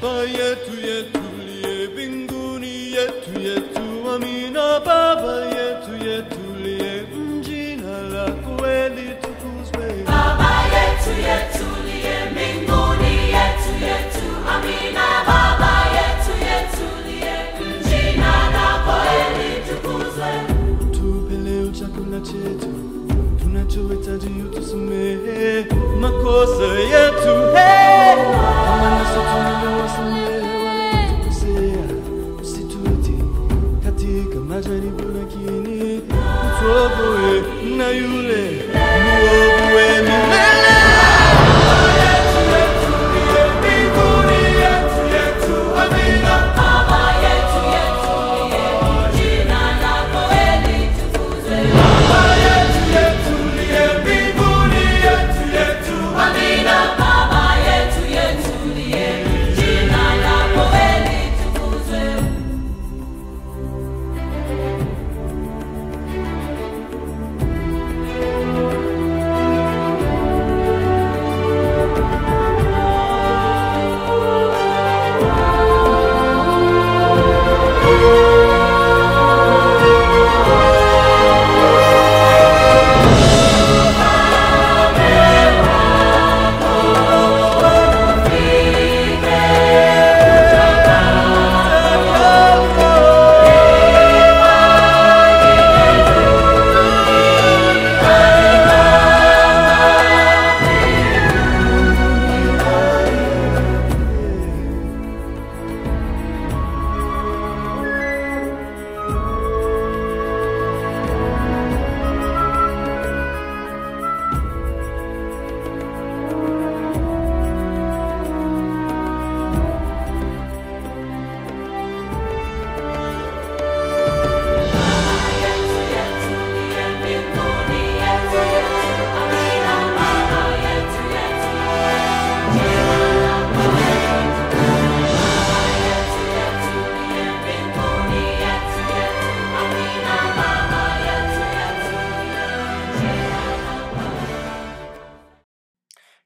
Baba yetu yetu liye mbinguni, yetu yetu amina. Baba yetu yetu liye jina lako litukuzwe. Baba yetu yetu liye mbinguni, yetu yetu amina. Baba yetu yetu liye jina lako litukuzwe. Tupe leo chakula chetu tunachohitaji, utusamehe makosa yetu kama nasi tunavyowasamehe waliotukosea, usitutie katika majaribu, lakini utuokoe na yule mwovu wa milele. Baba yetu yetu liye mbinguni, yetu yetu amina. Baba yetu yetu liye jina lako litukuzwe. Baba yetu yetu liye mbinguni, yetu yetu amina. Baba yetu yetu liye jina lako litukuzwe.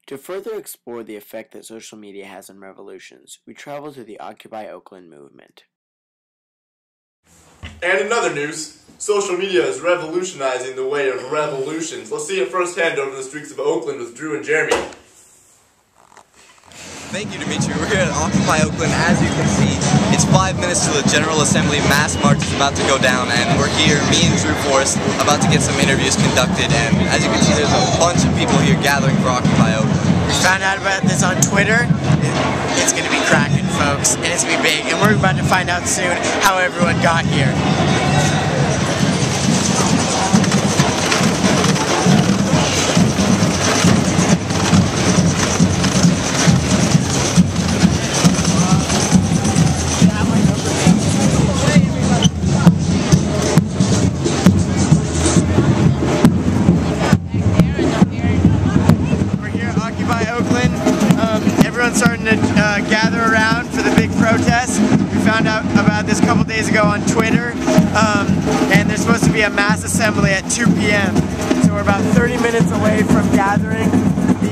To further explore the effect that social media has on revolutions, we travel to the Occupy Oakland movement. And in other news, social media is revolutionizing the way of revolutions. Let's see it firsthand over the streets of Oakland with Drew and Jeremy. Thank you, Dimitri. We're here at Occupy Oakland. As you can see, it's 5 minutes to the General Assembly. Mass march is about to go down, and we're here, me and Drew Forrest, about to get some interviews conducted. And as you can see, there's a bunch of people here gathering for Occupy Oakland. We found out about this on Twitter. It's going to be cracking, folks, and it's going to be big. And we're about to find out soon how everyone got here. Everyone's starting to gather around for the big protest. We found out about this a couple days ago on Twitter, and there's supposed to be a mass assembly at 2 p.m. So we're about 30 minutes away from gathering.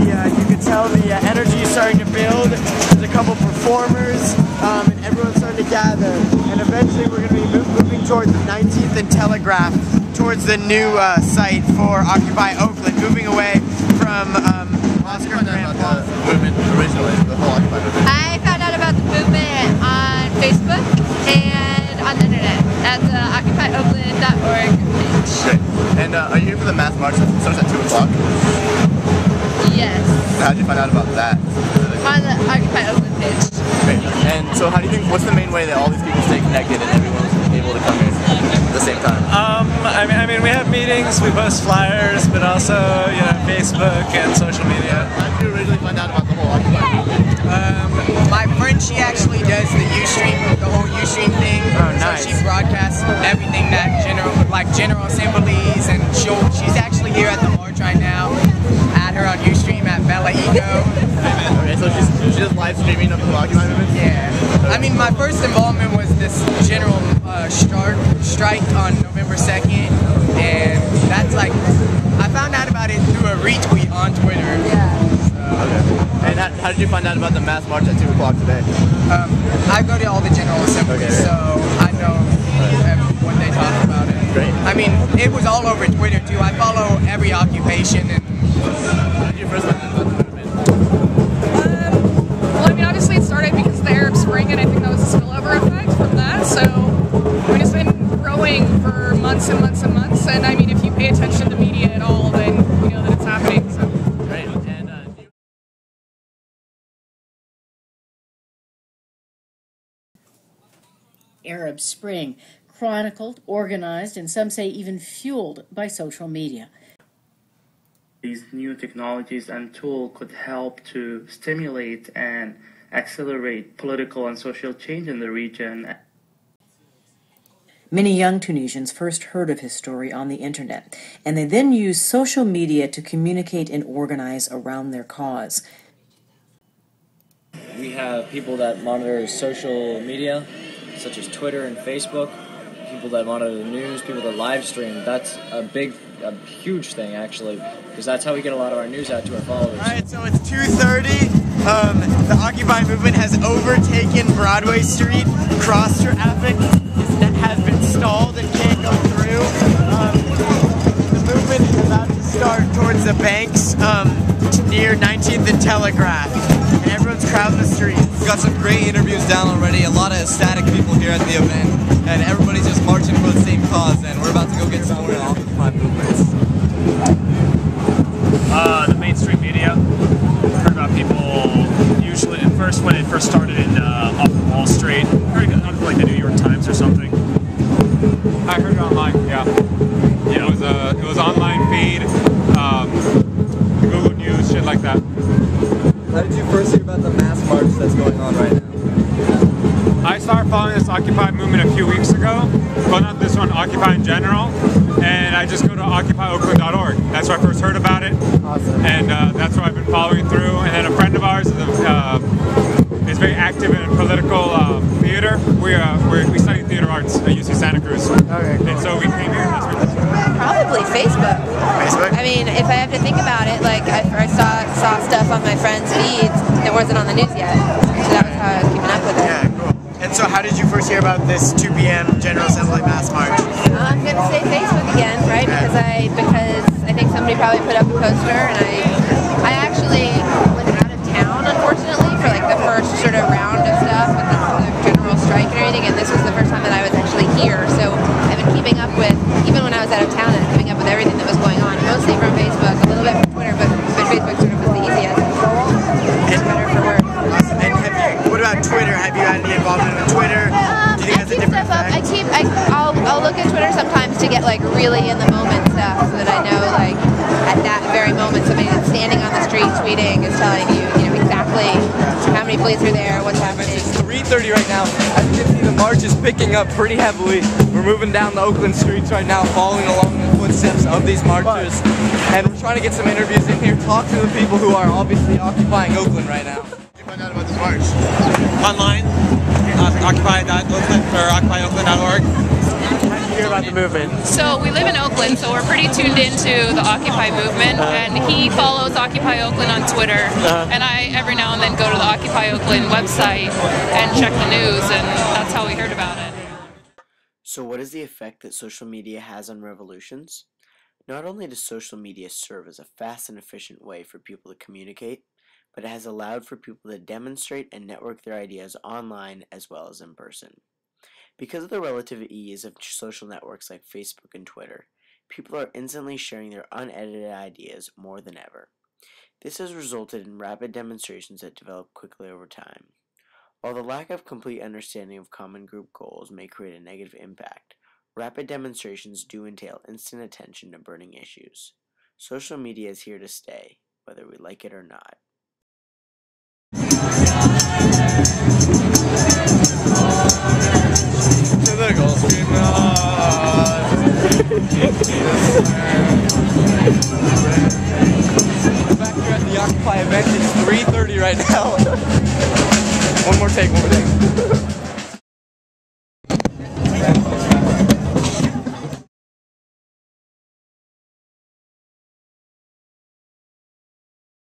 You can tell the energy is starting to build. There's a couple performers, and everyone's starting to gather. And eventually we're going to be moving towards the 19th and Telegraph, towards the new site for Occupy Oakland, moving away from Oscar Grandpa. Movement originally, the whole Occupy movement. I found out about the movement on Facebook and on the internet at the occupyoakland.org page. Great. And are you here for the mass march that starts at 2 o'clock? Yes. How did you find out about that? On the Occupy Oakland page. Great. And so how do you think, what's the main way that all these people stay connected and everyone's able to come here at the same time? I mean, we have meetings, we post flyers, but also, you know, Facebook and social media. How did you originally find out about the whole Occupy movement? My friend, she actually does the Ustream, the whole Ustream thing. Oh, nice. So she broadcasts everything that general assemblies, and she's actually here at the march right now. Add her on Ustream at Bella Eco. Okay, so she's just live streaming of the Occupy movement? Yeah. I mean, my first involvement was this general strike on November 2nd, and that's like, I found out about it through a retweet on Twitter. Yeah. So Okay. And how did you find out about the mass march at 2 o'clock today? I go to all the general assemblies, so I know what they talk about it. Great. I mean, it was all over Twitter too. I follow every occupation. And How did you first find out about the movement? Well, I mean, obviously it started because of the Arab Spring, and I think that was a spillover effect from that. So, I mean, it's been growing for months and months and months. And I mean, if you pay attention to the media at all, then you know that it's happening. So. Great. And Arab Spring, chronicled, organized, and some say even fueled by social media. These new technologies and tools could help to stimulate and accelerate political and social change in the region. Many young Tunisians first heard of his story on the internet, and they then used social media to communicate and organize around their cause. We have people that monitor social media, such as Twitter and Facebook, people that monitor the news, people that live stream. That's a huge thing, actually, because that's how we get a lot of our news out to our followers. All right, so it's 2:30. The Occupy movement has overtaken Broadway Street. Cross traffic has been stalled and can't go through. The movement is about to start towards the banks near 19th and Telegraph, and everyone's crowding the streets. We've got some great interviews down already, a lot of ecstatic people here at the event, and everybody's just marching for the same cause, and we're about to go get some more Occupy movements. The mainstream media. Heard about people usually at first when it first started in off of Wall Street. Heard like the New York Times or something. I heard it online. Yeah. It was online feed, Google News, shit like that. How did you first hear about the mass march that's going on right now? I started following this Occupy movement a few weeks ago. Well, not this one, Occupy in general. And I just go to occupyoakland.org. That's where I first heard about it. Awesome. And that's where I've been following through. And then a friend of ours is very active in political theater. We study theater arts at UC Santa Cruz. Okay, cool. And so we came here. Probably Facebook. Facebook? I mean, if I have to think about it, like I saw stuff on my friends' feeds that wasn't on the news yet. So that was how I was keeping up with it. Yeah, cool. And so how did you first hear about this 2 p.m. General Assembly mass march? I'm going to say Facebook again, right? Because I think somebody probably put up a poster, and I actually was out of town, unfortunately, for like the first sort of round of stuff with the general strike and everything, and this was the first time that I was actually here. So I've been keeping up with, even when I was out of town, keeping up with everything that was going on, mostly from Facebook, a little bit from Twitter, but Facebook sort of was the easiest. And better for work. Awesome. And what about Twitter? Have you had any involvement with Twitter? Do you think that's a different effect? I'll look at Twitter sometimes to get like really in the moment stuff, so that I know like at that very moment somebody that's standing on the street tweeting is telling you, exactly how many police are there, what's happening. It's 3:30 right now. As you can see, the march is picking up pretty heavily. We're moving down the Oakland streets right now, following along the footsteps of these marchers. And we're trying to get some interviews in here, talk to the people who are obviously occupying Oakland right now. How did you find out about this march? Online, occupyoakland.org. How did you hear about the movement? So we live in Oakland, so we're pretty tuned into the Occupy movement, and he follows Occupy Oakland on Twitter, and I every now and then go to the Occupy Oakland website and check the news, and that's how we heard about it. So what is the effect that social media has on revolutions? Not only does social media serve as a fast and efficient way for people to communicate, but it has allowed for people to demonstrate and network their ideas online as well as in person. Because of the relative ease of social networks like Facebook and Twitter, people are instantly sharing their unedited ideas more than ever. This has resulted in rapid demonstrations that develop quickly over time. While the lack of complete understanding of common group goals may create a negative impact, rapid demonstrations do entail instant attention to burning issues. Social media is here to stay, whether we like it or not. Political stream back here at the Occupy event. It's 3:30 right now. One more take.